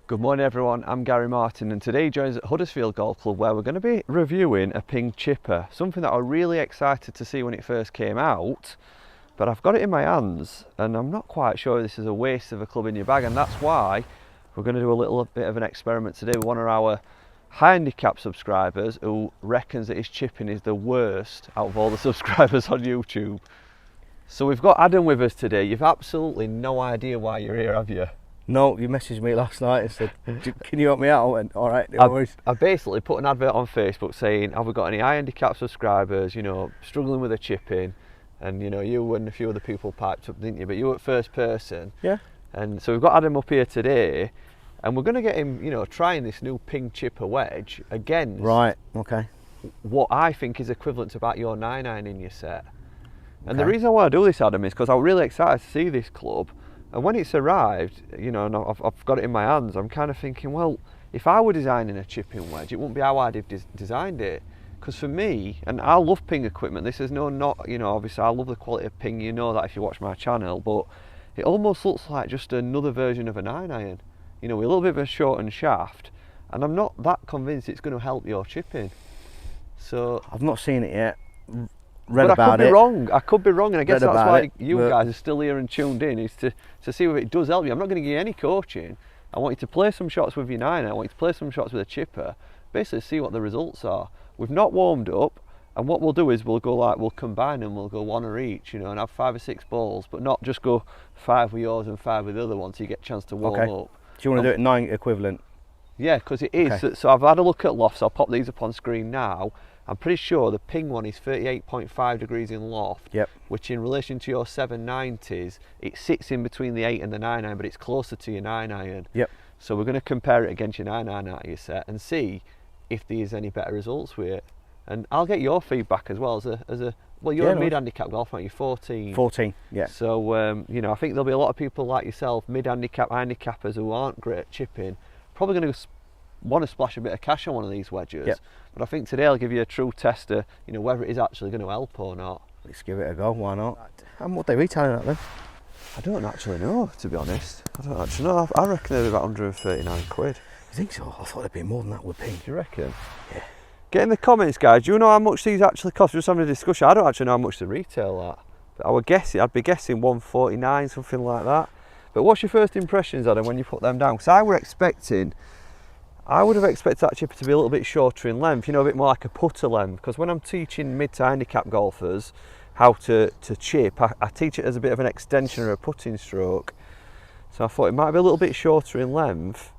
Good morning everyone, I'm Gary Martin and today joins at Huddersfield Golf Club where we're going to be reviewing a PING CHIPR, something that I was really excited to see when it first came out, but I've got it in my hands and I'm not quite sure this is a waste of a club in your bag, and that's why we're going to do a little bit of an experiment today with one of our high handicap subscribers who reckons that his chipping is the worst out of all the subscribers on YouTube. So we've got Adam with us today. You've absolutely no idea why you're here, have you? No, you messaged me last night and said, can you help me out? I went, all right, no worries. I basically put an advert on Facebook saying, have we got any high handicap subscribers, you know, struggling with a chipping? And you know, you and a few other people piped up, didn't you? But you were at first person. Yeah. And so we've got Adam up here today and we're going to get him, you know, trying this new PING CHIPR wedge against what I think is equivalent to about your 9-iron in your set. And the reason I want to do this, Adam, is because I'm really excited to see this club. And when it's arrived, you know, and I've got it in my hands, I'm kind of thinking, well, if I were designing a chipping wedge, it wouldn't be how I'd have designed it. Because for me, and I love PING equipment, this is not, you know, obviously I love the quality of PING, you know that if you watch my channel, but it almost looks like just another version of a 9-iron. You know, with a little bit of a shortened shaft, and I'm not that convinced it's going to help your chipping. So I've not seen it yet. But I could be wrong, and I guess that's why you guys are still here and tuned in, is to see if it does help you. I'm not going to give you any coaching. I want you to play some shots with your 9-iron, I want you to play some shots with a chipper, basically see what the results are. We've not warmed up, and what we'll do is we'll combine them, we'll go one or each, you know, and have 5 or 6 balls, but not just go 5 with yours and 5 with the other one so you get a chance to warm up. Do you want to do it 9 equivalent? Yeah, because it is. Okay. So I've had a look at lofts, I'll pop these up on screen now. I'm pretty sure the PING one is 38.5 degrees in loft, which in relation to your 790s, it sits in between the 8 and the 9-iron, but it's closer to your 9-iron. So we're going to compare it against your 9-iron out of your set and see if there's any better results with it. And I'll get your feedback as well as a well, you're a mid-handicap golfer, aren't you? 14. 14, yeah. So, you know, I think there'll be a lot of people like yourself, mid-handicap, handicappers who aren't great at chipping, probably going to want to splash a bit of cash on one of these wedges. But I think today I'll give you a true test of, you know, whether it is actually going to help or not. Let's give it a go, why not? And what are they retailing at then? I don't actually know, to be honest. I don't actually know. I reckon they're about 139 quid. You think so? I thought they'd be more than that with PING. Do you reckon? Yeah. Get in the comments, guys. Do you know how much these actually cost? We're just having a discussion. I don't actually know how much they retail at. But I'd be guessing 149, something like that. But what's your first impressions, Adam, when you put them down? Because I would have expected that chipper to be a little bit shorter in length, you know, a bit more like a putter length. Because when I'm teaching mid to handicap golfers how to chip, I teach it as a bit of an extension or a putting stroke. So I thought it might be a little bit shorter in length.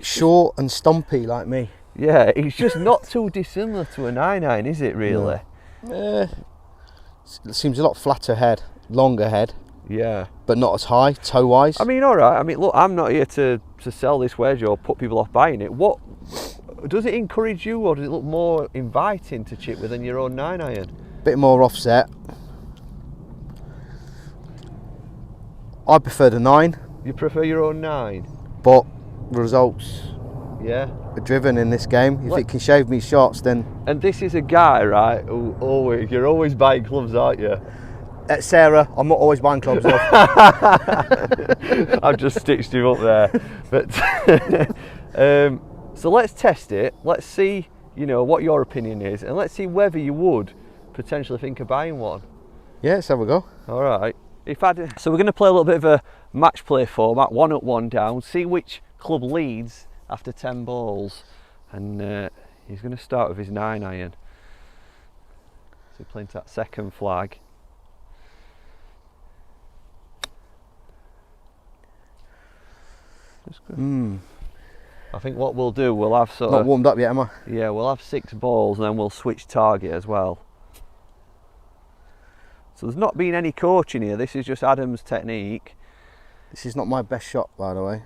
Short and stumpy like me. Yeah, it's just not too dissimilar to a 9-iron, is it really? No. It seems a lot flatter head, longer head. Yeah. But not as high, toe-wise. I mean, all right. I mean, look, I'm not here to sell this wedge or put people off buying it. What does it encourage you, or does it look more inviting to chip with than your own 9-iron? Bit more offset. I prefer the 9. You prefer your own 9? But results are driven in this game. If it can shave me shots, then... And this is a guy, right, who you're always buying clubs, aren't you? Sarah, I'm not always buying clubs though. I've just stitched him up there. But so let's test it. Let's see, you know, what your opinion is, and let's see whether you would potentially think of buying one. Yeah, let's have a go. All right. So we're going to play a little bit of a match play format, 1 up, 1 down. See which club leads after 10 balls, and he's going to start with his 9-iron. So playing to that second flag. I think what we'll do, we'll have not warmed up yet, am I? Yeah, we'll have 6 balls and then we'll switch target as well. So there's not been any coaching here, this is just Adam's technique. This is not my best shot, by the way.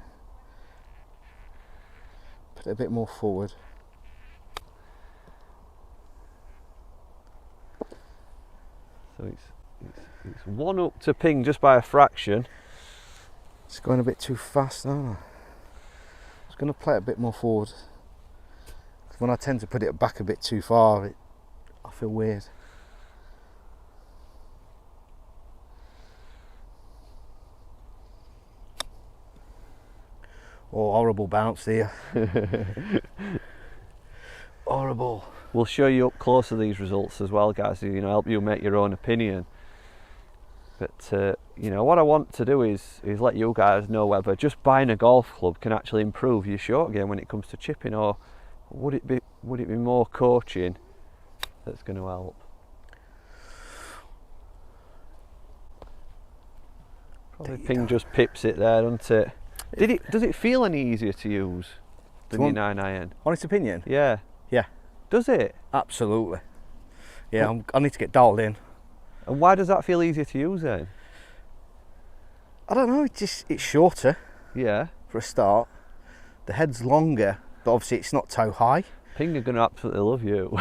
Put it a bit more forward. So it's 1 up to PING just by a fraction. It's going a bit too fast, aren't I? I was going to play it a bit more forward. When I tend to put it back a bit too far, I feel weird. Oh, horrible bounce there. Horrible. We'll show you up close to these results as well, guys, to, you know, help you make your own opinion. But you know, what I want to do is let you guys know whether just buying a golf club can actually improve your short game when it comes to chipping, or would it be more coaching that's going to help? Probably Ping just pips it there, doesn't it? Does it feel any easier to use than your 9 iron? Honest opinion? Yeah. Yeah. Does it? Absolutely. Yeah, I need to get dialed in. And why does that feel easier to use then? I don't know, it's shorter. Yeah. For a start. The head's longer, but obviously it's not toe high. Ping are going to absolutely love you.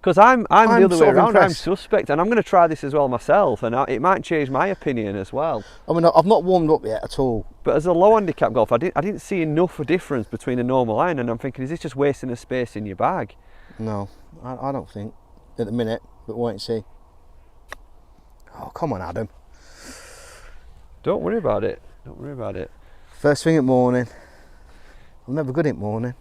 Because I'm the other way around. Impressed. I'm suspect, and I'm going to try this as well myself, and it might change my opinion as well. I mean, I've not warmed up yet at all. But as a low handicap golfer, I didn't see enough of a difference between a normal iron, and I'm thinking, is this just wasting a space in your bag? No, I don't think at the minute, but wait and see. Oh, come on, Adam. Don't worry about it. Don't worry about it. First thing at morning. I'm never good at morning.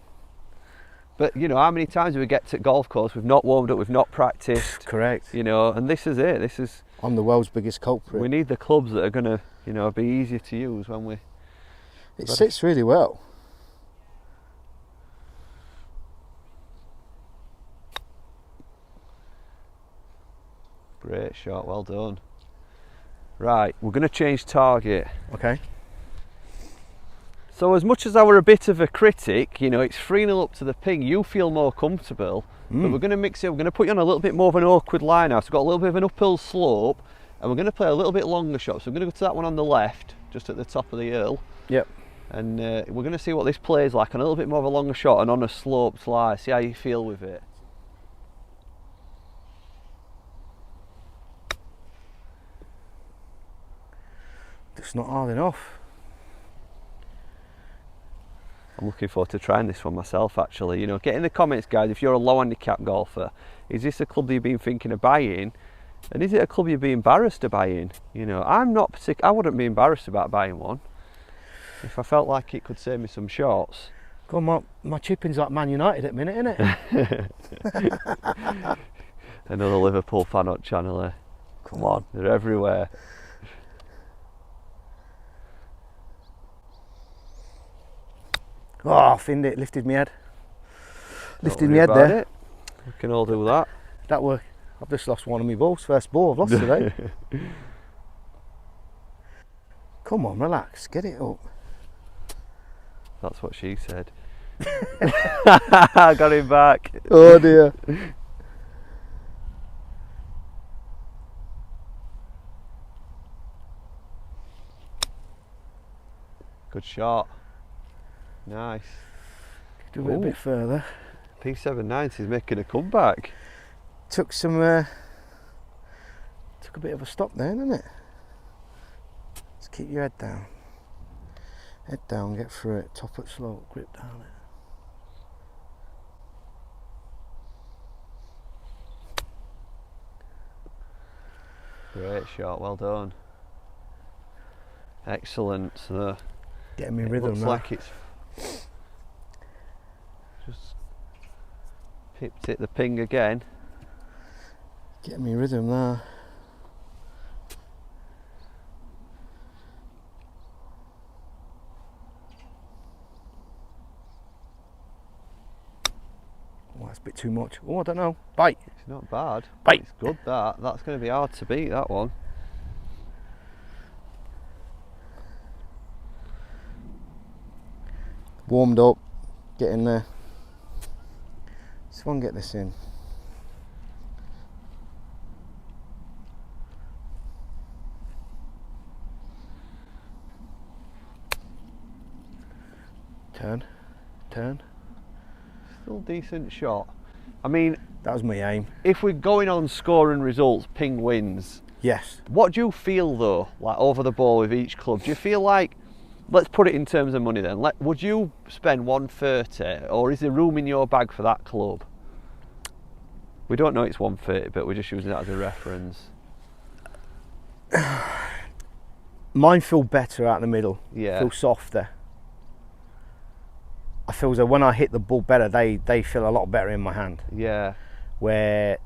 But you know, how many times do we get to golf course, we've not warmed up, we've not practiced. Correct. You know, and this is it. I'm the world's biggest culprit. We need the clubs that are going to, you know, be easier to use when we. It sits really well. Great shot, well done. Right, we're going to change target. Okay. So as much as I were a bit of a critic, you know, it's 3-0 up to the Ping, you feel more comfortable, but we're going to mix it, we're going to put you on a little bit more of an awkward line now, so we've got a little bit of an uphill slope, and we're going to play a little bit longer shot, so we're going to go to that one on the left, just at the top of the hill. Yep. And we're going to see what this plays like on a little bit more of a longer shot and on a sloped lie, see how you feel with it. It's not hard enough. I'm looking forward to trying this one myself, actually. You know, get in the comments, guys, if you're a low handicap golfer, is this a club that you've been thinking of buying, and is it a club you'd be embarrassed of buying? You know, I wouldn't be embarrassed about buying one if I felt like it could save me some shots. God, my chipping's like Man United at the minute, isn't it? Another Liverpool fan on channel there. Come on, they're everywhere. Oh, I finned it, lifted my head. Lifted my head there. It. We can all do that. That worked. I've just lost one of my balls. First ball I've lost today. Come on, relax, get it up. That's what she said. I got him back. Oh dear. Good shot. Nice. Do it a bit further. P790 is making a comeback. Took a bit of a stop there, didn't it? Just keep your head down. Head down, get through it. Top it slow, grip down it. Great shot, well done. Excellent. So getting me rhythm now. Looks like it's just pipped it the Ping again. Getting me rhythm now. Oh, that's a bit too much. Oh, I don't know. Bite. It's not bad. Bite. It's good, that. That's going to be hard to beat, that one. Warmed up, getting there. See if I can get this in. Turn. Still decent shot. I mean, that was my aim. If we're going on scoring results, Ping wins. Yes. What do you feel though, like over the ball with each club? Do you feel like, let's put it in terms of money then, would you spend 130, or is there room in your bag for that club? We don't know it's 130, but we're just using that as a reference. Mine feel better out in the middle. Yeah. Feel softer. I feel as though when I hit the ball better, they feel a lot better in my hand. Yeah. Where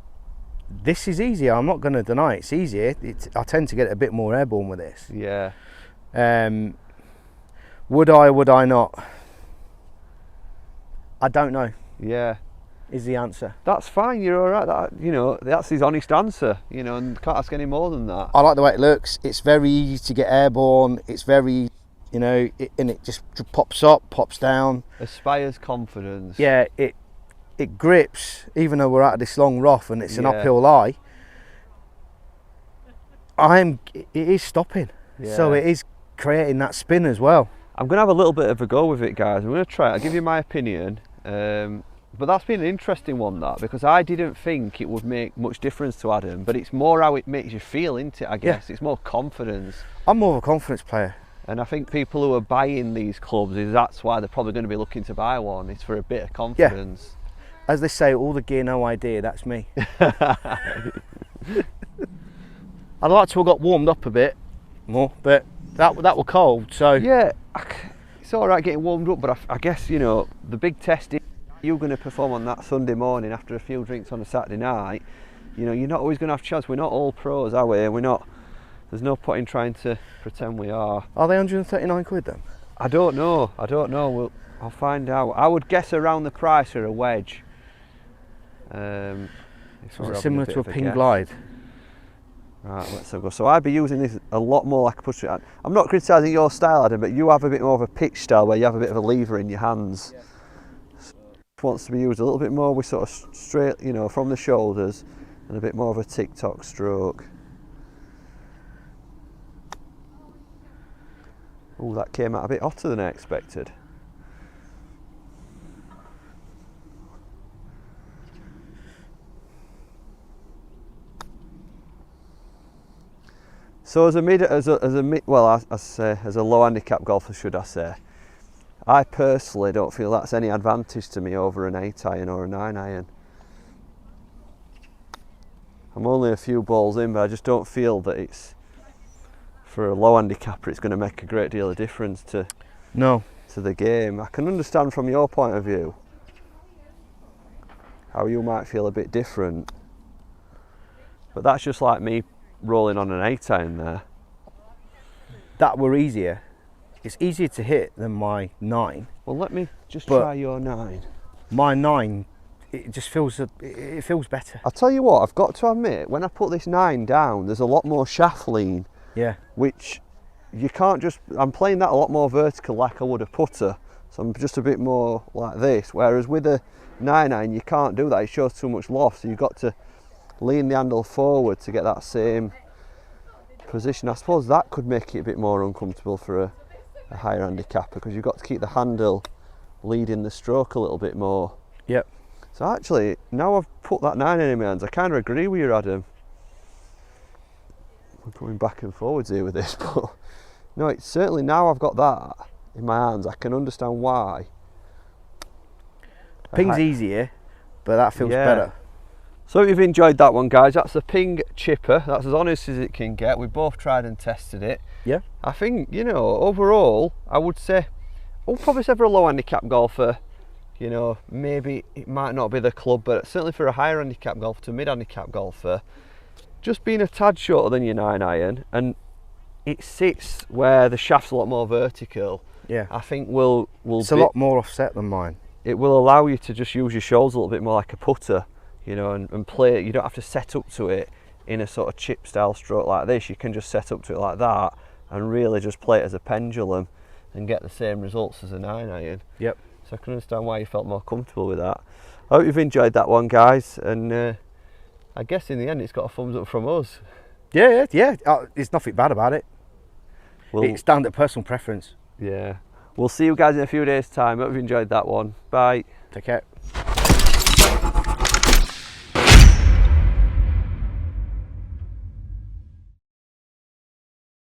this is easier. I'm not going to deny it's easier. I tend to get a bit more airborne with this. Yeah. Would I not? I don't know. Yeah. Is the answer. That's fine. You're all right. That, you know, that's his honest answer. You know, and can't ask any more than that. I like the way it looks. It's very easy to get airborne. It's very, you know, and it just pops up, pops down. Aspires confidence. Yeah, it grips, even though we're out of this long rough and it's an uphill lie. It is stopping. Yeah. So it is creating that spin as well. I'm going to have a little bit of a go with it, guys. I'm going to try it. I'll give you my opinion. But that's been an interesting one, that, because I didn't think it would make much difference to Adam, but it's more how it makes you feel, isn't it, I guess? Yeah. It's more confidence. I'm more of a confidence player. And I think people who are buying these clubs, that's why they're probably going to be looking to buy one. It's for a bit of confidence. Yeah. As they say, all the gear, no idea, that's me. I'd like to have got warmed up a bit more, but that were cold, so... Yeah, it's all right getting warmed up, but I guess, you know, the big test is you're going to perform on that Sunday morning after a few drinks on a Saturday night. You know, you're not always going to have a chance. We're not all pros, are we? We're not. There's no point in trying to pretend we are. Are they 139 quid then? I don't know. I'll find out. I would guess around the price for a wedge. Is it similar to a Ping Glide? Right, let's have a go. So I'd be using this a lot more like a push. I'm not criticising your style, Adam, but you have a bit more of a pitch style where you have a bit of a lever in your hands. Yeah. Wants to be used a little bit more with sort of straight, you know, from the shoulders, and a bit more of a tick-tock stroke. Oh, that came out a bit hotter than I expected. So as a low handicap golfer, should I say, I personally don't feel that's any advantage to me over an 8-iron or a 9-iron. I'm only a few balls in, but I just don't feel that it's, for a low handicapper, it's going to make a great deal of difference to the game. I can understand from your point of view how you might feel a bit different, but that's just like me rolling on an 8-iron there. That were easier. It's easier to hit than my 9. Well, let me just try your 9. My 9, it just feels it feels better. I'll tell you what, I've got to admit, when I put this 9 down, there's a lot more shaft lean. Yeah. Which you can't just. I'm playing that a lot more vertical, like I would a putter. So I'm just a bit more like this. Whereas with a 9-iron, you can't do that. It shows too much loft. So you've got to lean the handle forward to get that same position. I suppose that could make it a bit more uncomfortable for a higher handicapper, because you've got to keep the handle leading the stroke a little bit more. Yep. So actually, now I've put that 9 in my hands, I kind of agree with you, Adam. We're going back and forwards here with this, but no, it's certainly, now I've got that in my hands, I can understand why. Ping's easier, but that feels better. So if you've enjoyed that one, guys, that's the Ping Chipper. That's as honest as it can get. We both tried and tested it. Yeah. I think, you know, overall, I would say, probably say for a low handicap golfer, you know, maybe it might not be the club, but certainly for a higher handicap golfer to mid handicap golfer, just being a tad shorter than your 9-iron, and it sits where the shaft's a lot more vertical. Yeah. I think will it's a lot more offset than mine. It will allow you to just use your shoulders a little bit more like a putter. You know, and play it. You don't have to set up to it in a sort of chip style stroke like this. You can just set up to it like that and really just play it as a pendulum and get the same results as a 9-iron. Yep. So I can understand why you felt more comfortable with that. I hope you've enjoyed that one, guys, and I guess in the end it's got a thumbs up from us. Yeah. There's nothing bad about it. It's down to personal preference. Yeah. We'll see you guys in a few days' time. Hope you've enjoyed that one. Bye. Take care.